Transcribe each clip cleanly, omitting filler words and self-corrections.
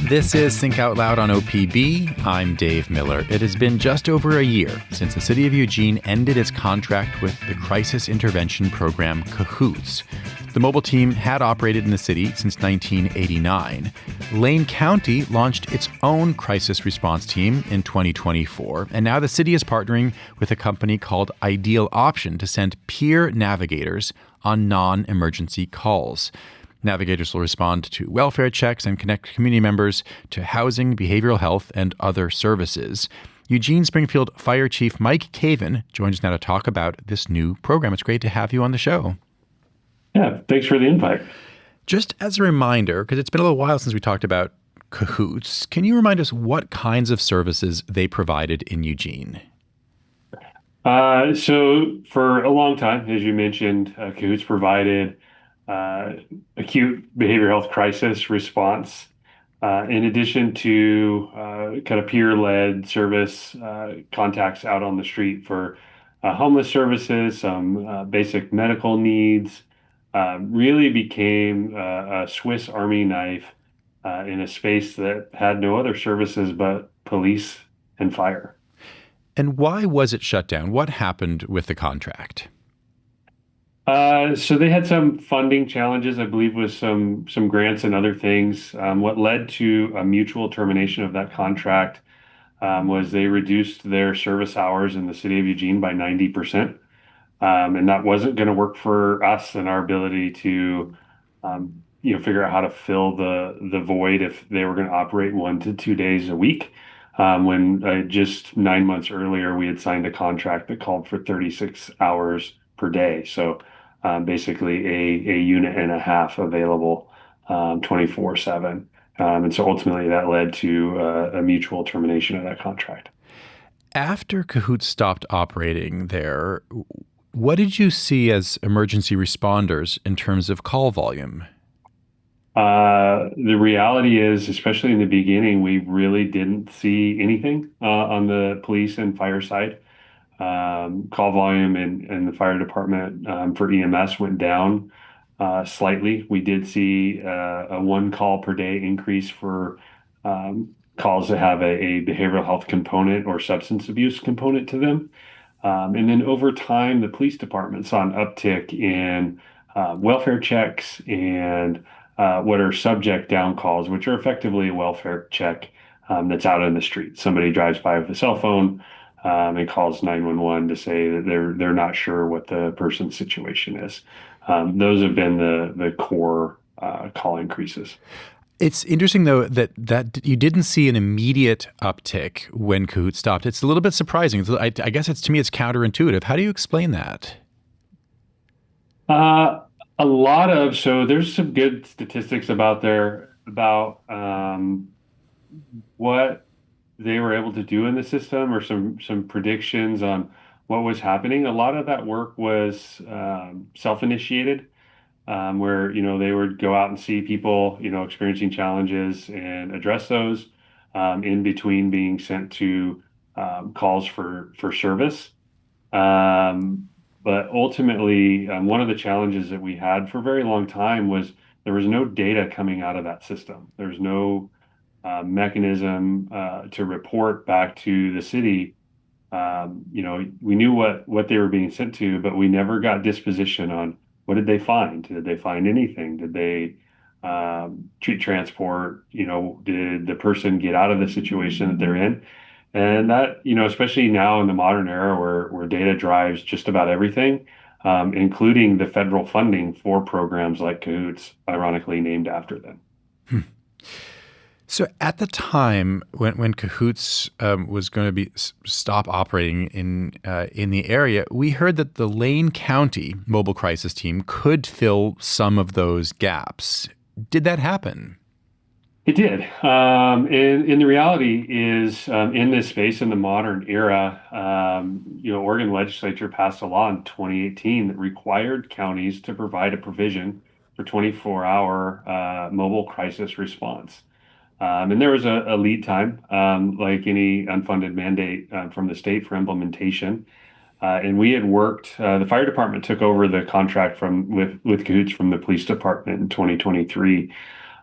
This is Think Out Loud on OPB. I'm Dave Miller. It has been just over a year since the city of Eugene ended its contract with the crisis intervention program CAHOOTS. The mobile team had operated in the city since 1989. Lane County launched its own crisis response team in 2024, and now the city is partnering with a company called Ideal Option to send peer navigators on non-emergency calls. Navigators will respond to welfare checks and connect community members to housing, behavioral health, and other services. Eugene-Springfield Fire Chief Mike Caven joins us now to talk about this new program. It's great to have you on the show. Yeah, thanks for the invite. Just as a reminder, because it's been a little while since we talked about CAHOOTS, can you remind us what kinds of services they provided in Eugene? So for a long time, as you mentioned, CAHOOTS provided acute behavioral health crisis response, in addition to kind of peer-led service contacts out on the street for homeless services, some basic medical needs. Really became a Swiss Army knife in a space that had no other services but police and fire. And why was it shut down? What happened with the contract? So they had some funding challenges, I believe, with some grants and other things. What led to a mutual termination of that contract was they reduced their service hours in the city of Eugene by 90%. And that wasn't going to work for us and our ability to, figure out how to fill the void if they were going to operate 1 to 2 days a week. When just 9 months earlier, we had signed a contract that called for 36 hours per day. So basically a unit and a half available 24/7. And so ultimately that led to a mutual termination of that contract. After CAHOOTS stopped operating there, what did you see as emergency responders in terms of call volume? The reality is, especially in the beginning, we really didn't see anything on the police and fire side. Call volume in the fire department for EMS went down slightly. We did see a 1 call per day increase for calls that have a behavioral health component or substance abuse component to them. And then over time, the police department saw an uptick in welfare checks and what are subject down calls, which are effectively a welfare check that's out in the street. Somebody drives by with a cell phone and calls 911 to say that they're not sure what the person's situation is. Those have been the core call increases. It's interesting, though, that you didn't see an immediate uptick when CAHOOTS stopped. It's a little bit surprising. I guess to me, it's counterintuitive. How do you explain that? So there's some good statistics about what they were able to do in the system, or some predictions on what was happening. A lot of that work was self-initiated, where they would go out and see people experiencing challenges and address those in between being sent to calls for service. But ultimately, one of the challenges that we had for a very long time was there was no data coming out of that system. There's no mechanism to report back to the city. We knew what they were being sent to, but we never got disposition on what did they find. Did they find anything? Did they treat transport? Did the person get out of the situation that they're in? And that, especially now in the modern era where data drives just about everything, including the federal funding for programs like CAHOOTS, ironically named after them. So at the time when CAHOOTS was going to stop operating in the area, we heard that the Lane County mobile crisis team could fill some of those gaps. Did that happen? It did. And the reality is, in this space, in the modern era, Oregon legislature passed a law in 2018 that required counties to provide a provision for 24-hour mobile crisis response. And there was a lead time, like any unfunded mandate from the state for implementation. And we had worked, the fire department took over the contract with CAHOOTS from the police department in 2023.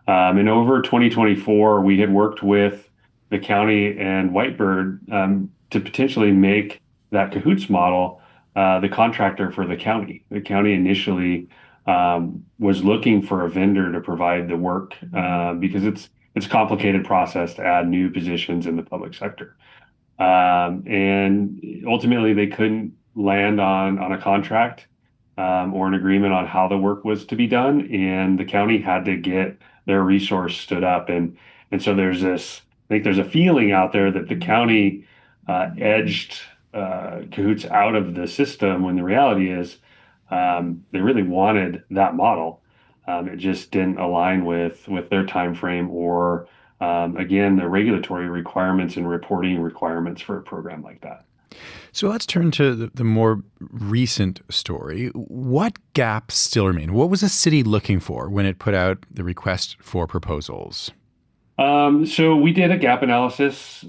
And over 2024, we had worked with the county and Whitebird to potentially make that CAHOOTS model the contractor for the county. The county initially was looking for a vendor to provide the work because it's a complicated process to add new positions in the public sector. And ultimately, they couldn't land on a contract or an agreement on how the work was to be done, and the county had to get their resource stood up. And so I think there's a feeling out there that the county edged CAHOOTS out of the system when the reality is they really wanted that model. It just didn't align with their time frame or again, the regulatory requirements and reporting requirements for a program like that. So let's turn to the more recent story. What gaps still remain? What was the city looking for when it put out the request for proposals? So we did a gap analysis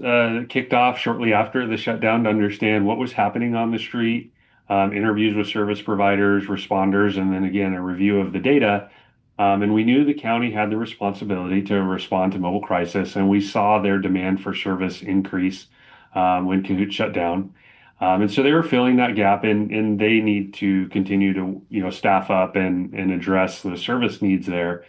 kicked off shortly after the shutdown to understand what was happening on the street, interviews with service providers, responders, and then again, a review of the data. And we knew the county had the responsibility to respond to mobile crisis, and we saw their demand for service increase when CAHOOTS shut down. And so they were filling that gap, and they need to continue to staff up and address the service needs there.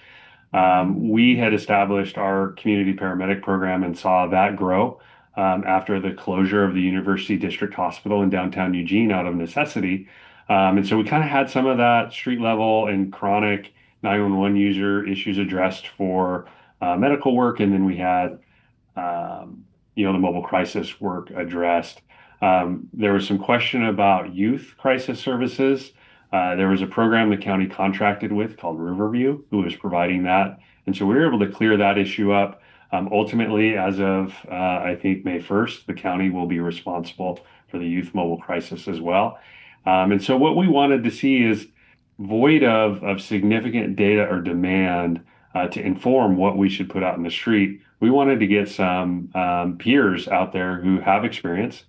We had established our community paramedic program and saw that grow after the closure of the University District Hospital in downtown Eugene out of necessity. And so we kind of had some of that street level and chronic 911 user issues addressed for medical work, and then we had the mobile crisis work addressed. There was some question about youth crisis services. There was a program the county contracted with called Riverview, who was providing that. And so we were able to clear that issue up. Ultimately, as of, I think, May 1st, the county will be responsible for the youth mobile crisis as well. And so what we wanted to see is void of significant data or demand to inform what we should put out in the street. We wanted to get some peers out there who have experience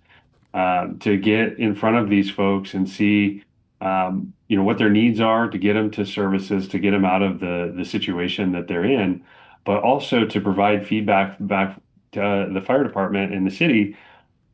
to get in front of these folks and see what their needs are, to get them to services, to get them out of the situation that they're in, but also to provide feedback back to the fire department in the city.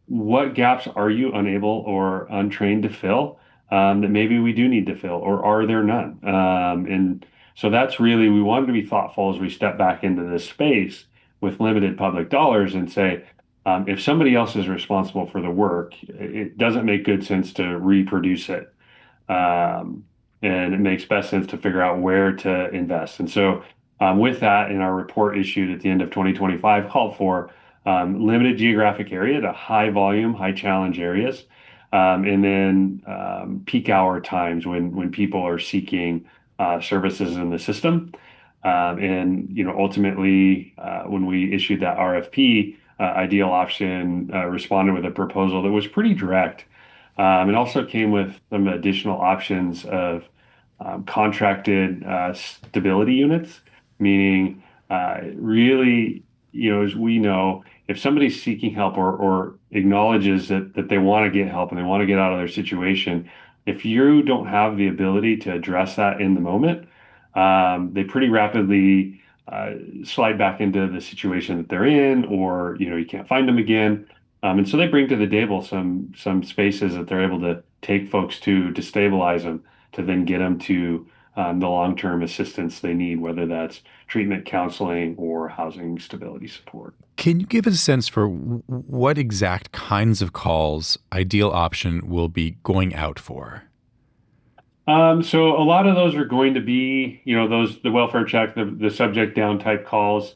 What gaps are you unable or untrained to fill that maybe we do need to fill, or are there none? And so that's really, we wanted to be thoughtful as we step back into this space with limited public dollars and say, if somebody else is responsible for the work, it doesn't make good sense to reproduce it. And it makes best sense to figure out where to invest. And so with that, in our report issued at the end of 2025, called for limited geographic area to high volume, high challenge areas, and then peak hour times when people are seeking services in the system. And ultimately, when we issued that RFP, Ideal Option responded with a proposal that was pretty direct. It also came with some additional options of contracted stability units, meaning really, as we know, if somebody's seeking help or acknowledges that they want to get help and they want to get out of their situation, if you don't have the ability to address that in the moment, they pretty rapidly slide back into the situation that they're in, or you can't find them again. And so they bring to the table some spaces that they're able to take folks to stabilize them, to then get them to the long-term assistance they need, whether that's treatment, counseling, or housing stability support. Can you give us a sense for what exact kinds of calls Ideal Option will be going out for? So a lot of those are going to be, the welfare check, the subject down type calls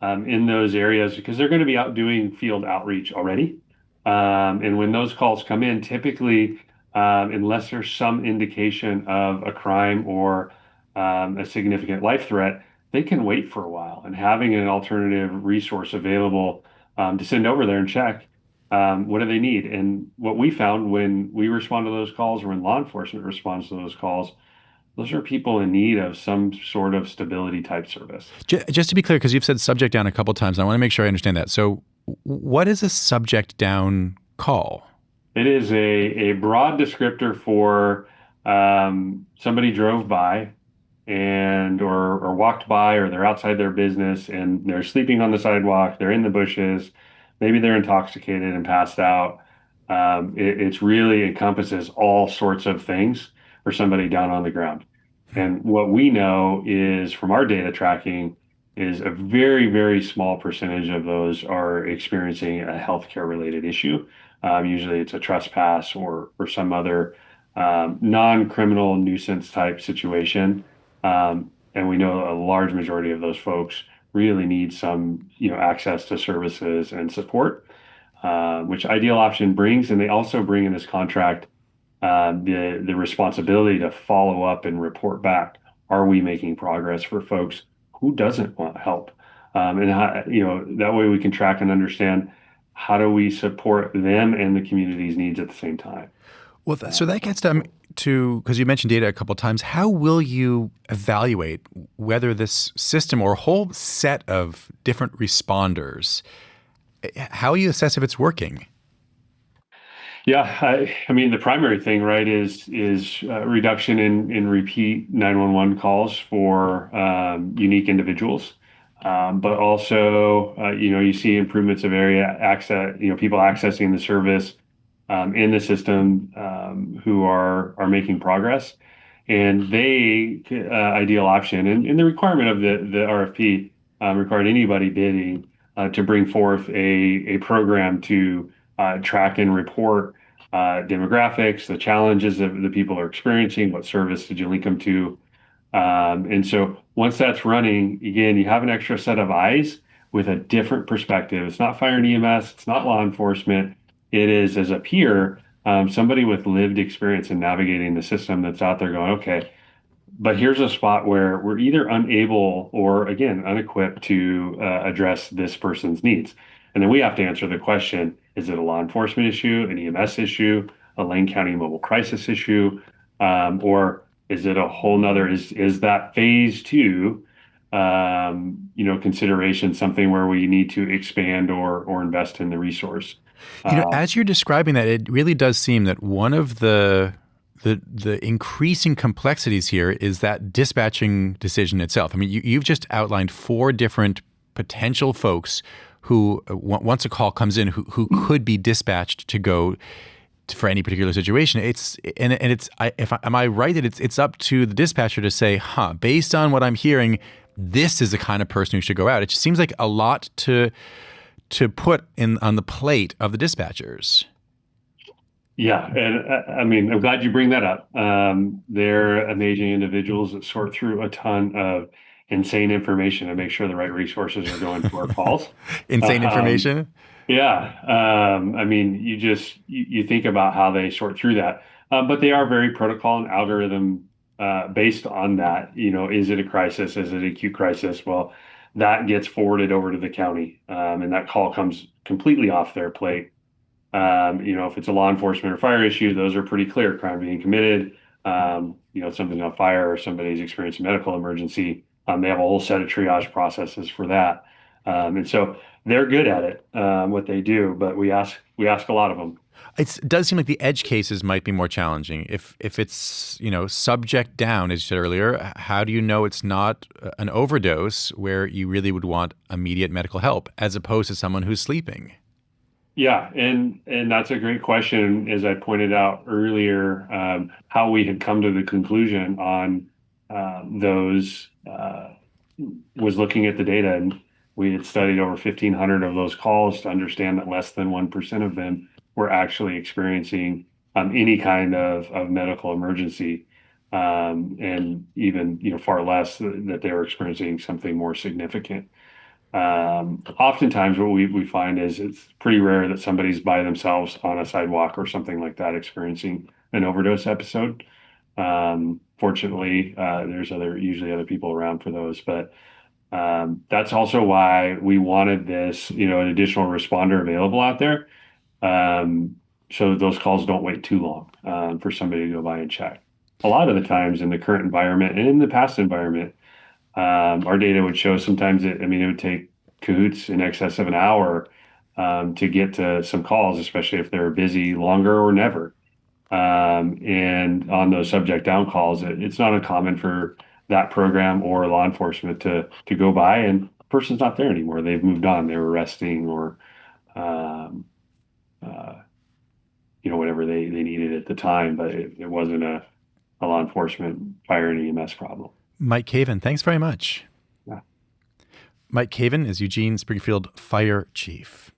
in those areas, because they're going to be out doing field outreach already. And when those calls come in, typically, unless there's some indication of a crime or a significant life threat, they can wait for a while. And having an alternative resource available to send over there and check what do they need. And what we found when we respond to those calls, or when law enforcement responds to those calls, those are people in need of some sort of stability type service. Just to be clear, because you've said subject down a couple of times, and I want to make sure I understand that. So what is a subject down call? It is a broad descriptor for somebody drove by and or walked by, or they're outside their business and they're sleeping on the sidewalk, they're in the bushes, maybe they're intoxicated and passed out. It's really encompasses all sorts of things for somebody down on the ground. And what we know is from our data tracking is a very, very small percentage of those are experiencing a healthcare related issue. Usually it's a trespass or some other non-criminal nuisance type situation. And we know a large majority of those folks really need some, access to services and support, which Ideal Option brings. And they also bring in this contract the responsibility to follow up and report back. Are we making progress for folks who doesn't want help? And how, that way we can track and understand how do we support them and the community's needs at the same time. Well, so that gets to because you mentioned data a couple of times. How will you evaluate whether this system or whole set of different responders, how will you assess if it's working? Yeah, I mean the primary thing, right, is reduction in repeat 911 calls for unique individuals, but also you see improvements of area access, people accessing the service in the system who are making progress, and they Ideal Option and the requirement of the RFP required anybody bidding to bring forth a program to track and report demographics, the challenges that the people are experiencing, what service did you link them to. And so once that's running, again, you have an extra set of eyes with a different perspective. It's not fire and EMS, it's not law enforcement. It is, as a peer, somebody with lived experience in navigating the system that's out there going, okay, but here's a spot where we're either unable or, again, unequipped to address this person's needs. And then we have to answer the question, is it a law enforcement issue, an EMS issue, a Lane County mobile crisis issue, or is it a whole nother, is that phase two, consideration something where we need to expand or invest in the resource? As you're describing that, it really does seem that one of the increasing complexities here is that dispatching decision itself. I mean, you've just outlined 4 different potential folks who, once a call comes in, who could be dispatched to go for any particular situation. Am I right that it's up to the dispatcher to say, based on what I'm hearing, this is the kind of person who should go out. It just seems like a lot to put on the plate of the dispatchers. Yeah, and I mean, I'm glad you bring that up. They're amazing individuals that sort through a ton of insane information to make sure the right resources are going to our calls. Insane information? Yeah, I mean, you think about how they sort through that, but they are very protocol and algorithm based on that. Is it a crisis? Is it an acute crisis? Well, that gets forwarded over to the county, and that call comes completely off their plate. If it's a law enforcement or fire issue, those are pretty clear. Crime being committed, something on fire or somebody's experiencing a medical emergency. They have a whole set of triage processes for that. And so they're good at it, what they do, but we ask a lot of them. It does seem like the edge cases might be more challenging. If it's, subject down, as you said earlier, how do you know it's not an overdose where you really would want immediate medical help as opposed to someone who's sleeping? Yeah, and that's a great question. As I pointed out earlier, how we had come to the conclusion on those was looking at the data, and we had studied over 1,500 of those calls to understand that less than 1% of them were actually experiencing any kind of medical emergency, and even far less that they were experiencing something more significant. Oftentimes what we find is it's pretty rare that somebody's by themselves on a sidewalk or something like that experiencing an overdose episode. Fortunately, there's usually other people around for those, but that's also why we wanted this, an additional responder available out there, so that those calls don't wait too long for somebody to go by and check. A lot of the times in the current environment and in the past environment, our data would show sometimes it would take CAHOOTS in excess of an hour to get to some calls, especially if they're busy longer or never. And on those subject down calls, it's not uncommon for that program or law enforcement to go by and the person's not there anymore. They've moved on. They were resting or um, uh, whatever they needed at the time, but it wasn't a law enforcement fire and EMS problem. Mike Caven, thanks very much. Yeah. Mike Caven is Eugene-Springfield Fire Chief.